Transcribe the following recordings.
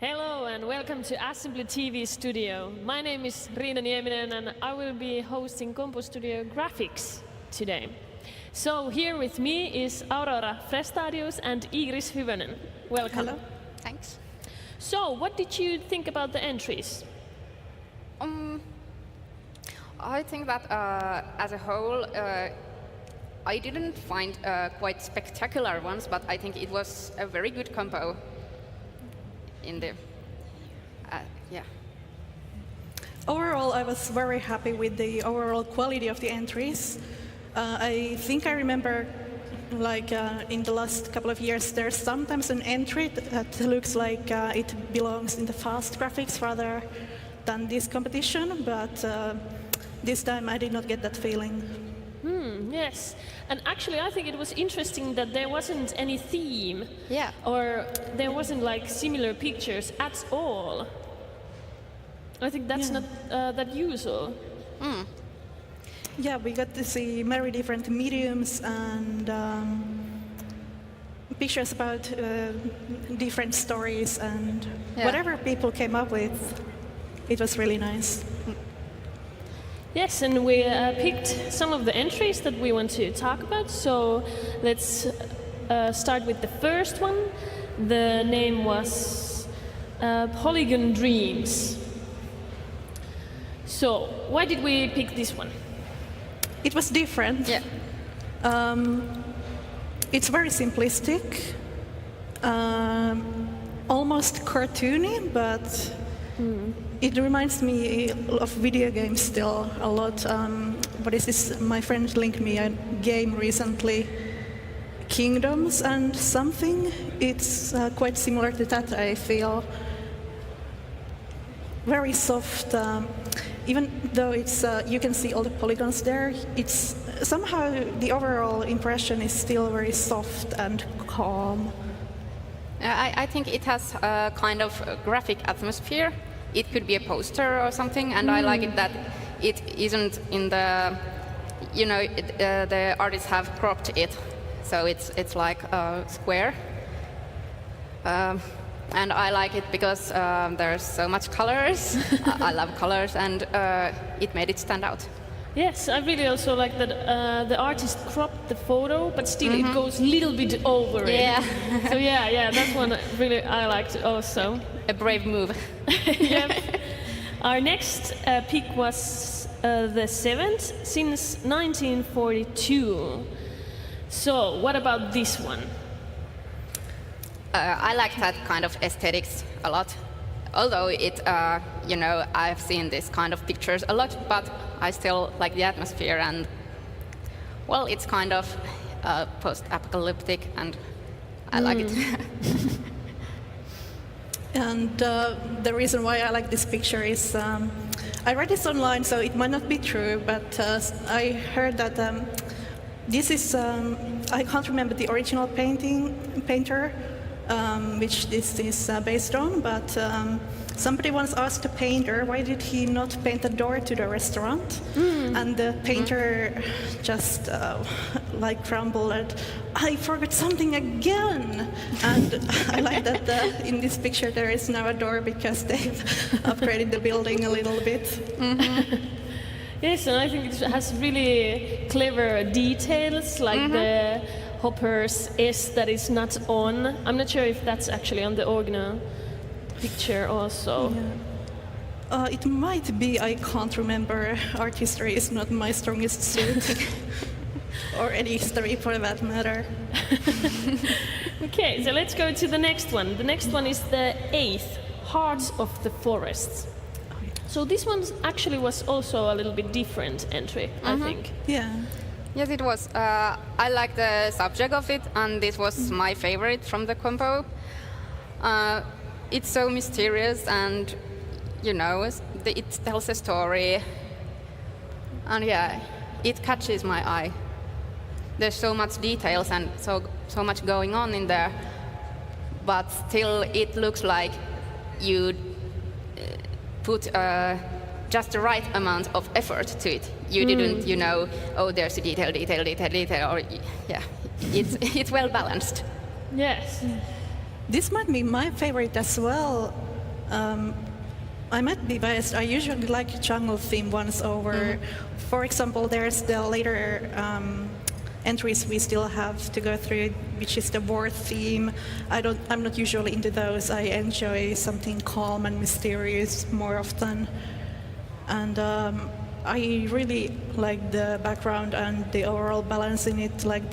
Hello and welcome to AssemblyTV studio. My name is Riina Nieminen and I will be hosting compostudio graphics today. So here with me is Aurora Frestadius and Igris Hyvönen. Welcome. Hello. Thanks. So what did you think about the entries? I think that as a whole, I didn't find quite spectacular ones, but I think it was a very good compo in the, yeah. Overall, I was very happy with the overall quality of the entries. I think I remember, like in the last couple of years, there's sometimes an entry that looks like it belongs in the fast graphics rather than this competition, but this time I did not get that feeling. Yes, and actually I think it was interesting that there wasn't any theme, Yeah. or there wasn't like similar pictures at all. I think that's not that usual. Yeah, we got to see very different mediums and pictures about different stories and whatever people came up with, it was really nice. Yes, and we picked some of the entries that we want to talk about. So let's start with the first one. The name was Polygon Dreams. So why did we pick this one? It was different. Yeah. It's very simplistic, almost cartoony, but it reminds me of video games still a lot. What is this? My friend linked me a game recently, Kingdoms and something. It's quite similar to that, I feel. Very soft. Even though it's you can see all the polygons there, it's somehow the overall impression is still very soft and calm. I think it has a kind of graphic atmosphere. It could be a poster or something, and I like it that it isn't in the, you know, the artists have cropped it, so it's like a square. And I like it because there's so much colors. I love colors, and it made it stand out. Yes, I really also like that the artist cropped the photo, but still it goes a little bit over it. Yeah. So yeah, that's one really I liked also. A brave move. Yep. Our next pick was the seventh since 1942. So what about this one? I like that kind of aesthetics a lot. Although it, you know, I've seen this kind of pictures a lot, but I still like the atmosphere, and well, it's kind of post-apocalyptic, and I like it. And the reason why I like this picture is I read this online, so it might not be true, but I heard that this is, I can't remember the original painter, which this is based on, but somebody once asked a painter why did he not paint the door to the restaurant, and the painter just like grumbled, I forgot something again. And I like that in this picture there is now a door because they've upgraded the building a little bit. Yes, and I think it has really clever details, like the hopper's S that is not on. I'm not sure if that's actually on the original picture also. Yeah. It might be, I can't remember. Art history is not my strongest suit. Or any history for that matter. Okay, so let's go to the next one. The next one is the eighth, Hearts of the Forest. So this one actually was also a little bit different entry, I think. Yeah. Yes, it was. I like the subject of it, and this was my favorite from the compo. It's so mysterious, and you know, it tells a story, and yeah, it catches my eye. There's so much details and so much going on in there, but still it looks like you put just the right amount of effort to it. You didn't, you know, oh, there's a detail, or yeah, it's well balanced. Yes. This might be my favorite as well. I might be biased. I usually like jungle theme ones over, for example, there's the later entries we still have to go through, which is the war theme. I'm not usually into those. I enjoy something calm and mysterious more often. And I really like the background and the overall balance in it, like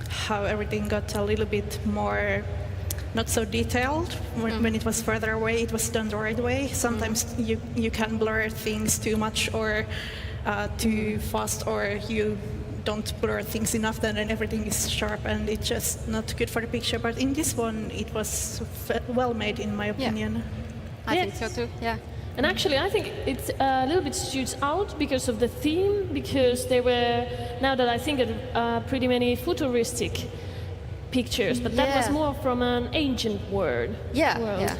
how everything got a little bit more not so detailed when it was further away. It was done the right way. Sometimes you can blur things too much or too fast, or you don't blur things enough, then everything is sharp and it's just not good for the picture. But in this one, it was well made, in my opinion. I think so too. Yeah. And actually, I think it's a little bit stood out because of the theme, because they were, now that I think of pretty many futuristic pictures, but that was more from an ancient world. Yeah.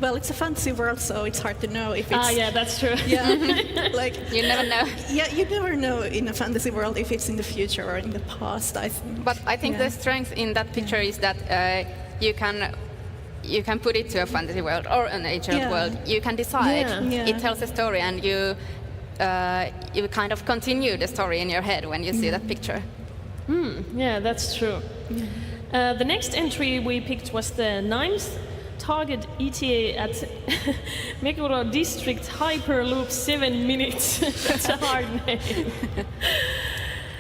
Well, it's a fantasy world, so it's hard to know if it's... yeah, that's true. Yeah, like... You never know. Yeah, you never know in a fantasy world if it's in the future or in the past, I think. But I think the strength in that picture is that you can put it to a fantasy world or an ancient world. You can decide. It tells a story, and you kind of continue the story in your head when you see that picture. Yeah, that's true. The next entry we picked was the 9th target ETA at Meguro District Hyperloop 7 minutes. That's a hard name.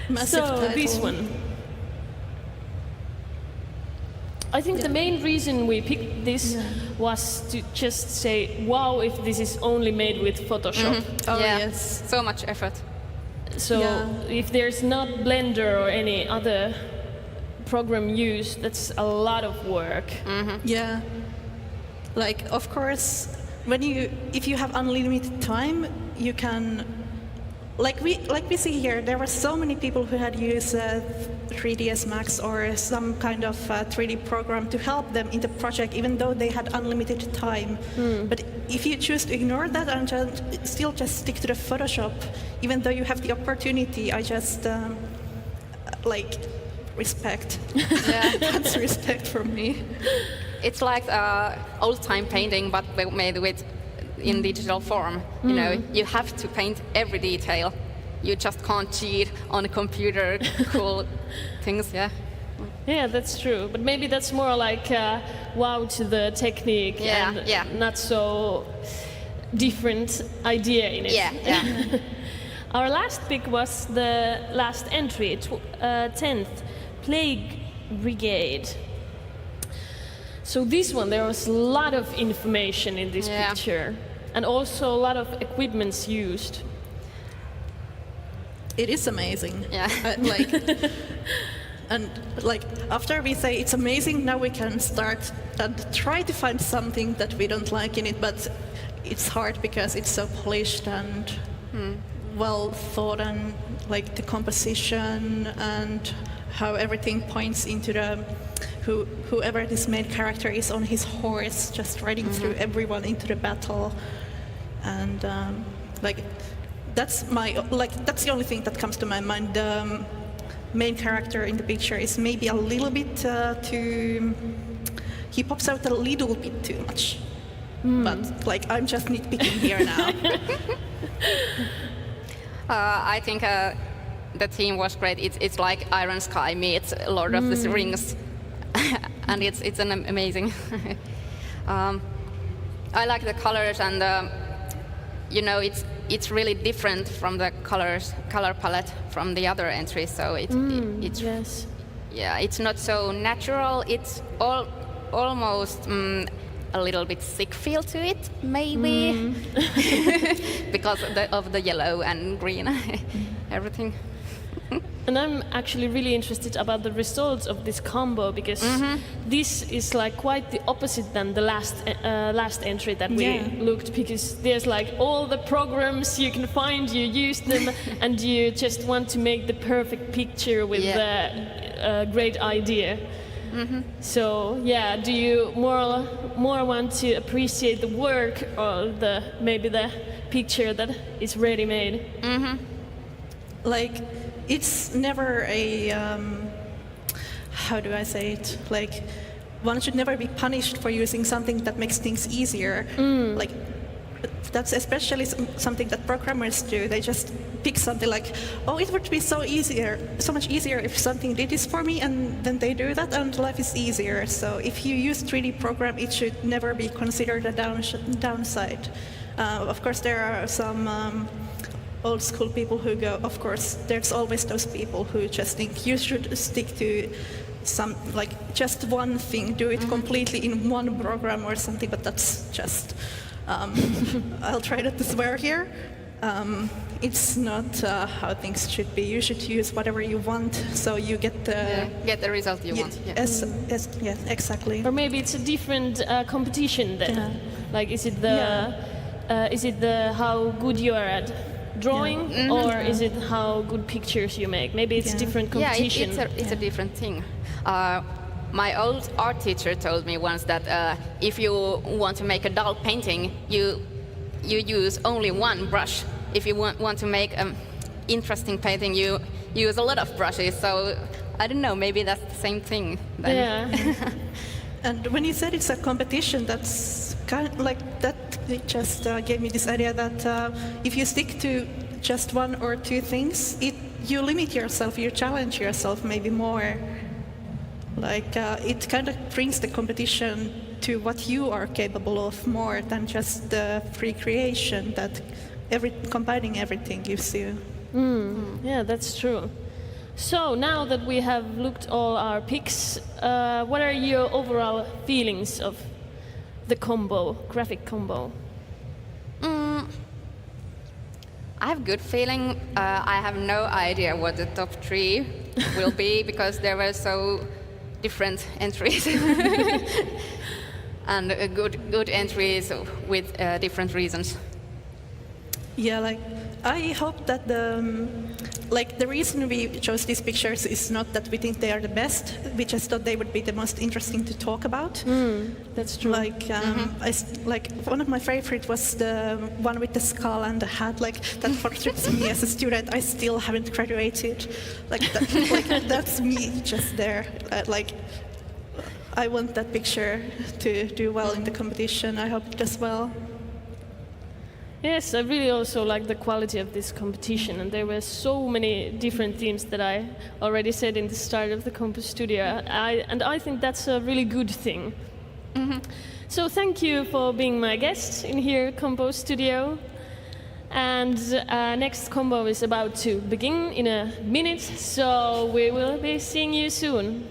Massive so title. This one. I think the main reason we picked this was to just say, wow, if this is only made with Photoshop. Oh, yes. So much effort. So if there's not Blender or any other program used, that's a lot of work. Yeah. Like, of course, if you have unlimited time, you can, like we see here, there were so many people who had used 3ds Max or some kind of 3D program to help them in the project, even though they had unlimited time. But if you choose to ignore that and still just stick to the Photoshop, even though you have the opportunity, I just respect. Yeah. That's respect from me. It's like old-time painting, but made in digital form. You know, you have to paint every detail. You just can't cheat on a computer. Cool things, Yeah, that's true. But maybe that's more like wow to the technique and not so different idea in it. Yeah. Our last pick was the last entry, 10th, Plague Brigade. So this one, there was a lot of information in this picture, and also a lot of equipments used. It is amazing. Yeah. After we say it's amazing, now we can start and try to find something that we don't like in it, but it's hard because it's so polished and well thought, and like the composition and how everything points into whoever this main character is on his horse, just riding through everyone into the battle, and that's the only thing that comes to my mind. The main character in the picture is maybe a little bit he pops out a little bit too much, but I'm just nitpicking here now. I think the theme was great. It's like Iron Sky meets Lord of the Rings, and it's an amazing. I like the colors, and it's really different from the color palette from the other entries. So it's it's not so natural. It's almost a little bit sick feel to it, maybe, because of the yellow and green, everything. And I'm actually really interested about the results of this combo, because this is like quite the opposite than the last entry that we looked, because there's like all the programs you can find, you use them, and you just want to make the perfect picture with a great idea. So do you more want to appreciate the work or maybe the picture that is ready made? It's never a how do I say it? one should never be punished for using something that makes things easier. Like, that's especially something that programmers do. They just pick something like, oh, it would be so much easier if something did this for me, and then they do that, and life is easier. So if you use 3D program, it should never be considered a downside. Of course, there are some old school people who go, of course, there's always those people who just think you should stick to some, like, just one thing, do it completely in one program or something, but that's just, I'll try not to swear here. It's not how things should be. You should use whatever you want, so you get the result you want. Yeah. Yes, exactly. Or maybe it's a different competition then. Yeah. Like, is it the how good you are at drawing, or is it how good pictures you make? Maybe it's different competition. Yeah, it's a different thing. My old art teacher told me once that if you want to make a dull painting, you use only one brush. If you want to make an interesting painting, you use a lot of brushes. So I don't know, maybe that's the same thing then. Yeah. And when you said it's a competition, that's kind of like that. It just gave me this idea that if you stick to just one or two things, you limit yourself, you challenge yourself maybe more. Like it kind of brings the competition to what you are capable of more than just the free creation that combining everything gives you. Yeah, that's true. So now that we have looked all our picks, what are your overall feelings of the graphic combo? I have good feeling. I have no idea what the top 3 will be because there were so different entries and good entries with different reasons. Yeah, like I hope that the reason we chose these pictures is not that we think they are the best. We just thought they would be the most interesting to talk about. That's true. Like one of my favorite was the one with the skull and the hat. Like that portraits me as a student. I still haven't graduated. That's me just there. I want that picture to do well in the competition. I hope it does well. Yes, I really also like the quality of this competition, and there were so many different themes that I already said in the start of the compostudio, and I think that's a really good thing. So thank you for being my guest in here, compostudio. And next combo is about to begin in a minute, so we will be seeing you soon.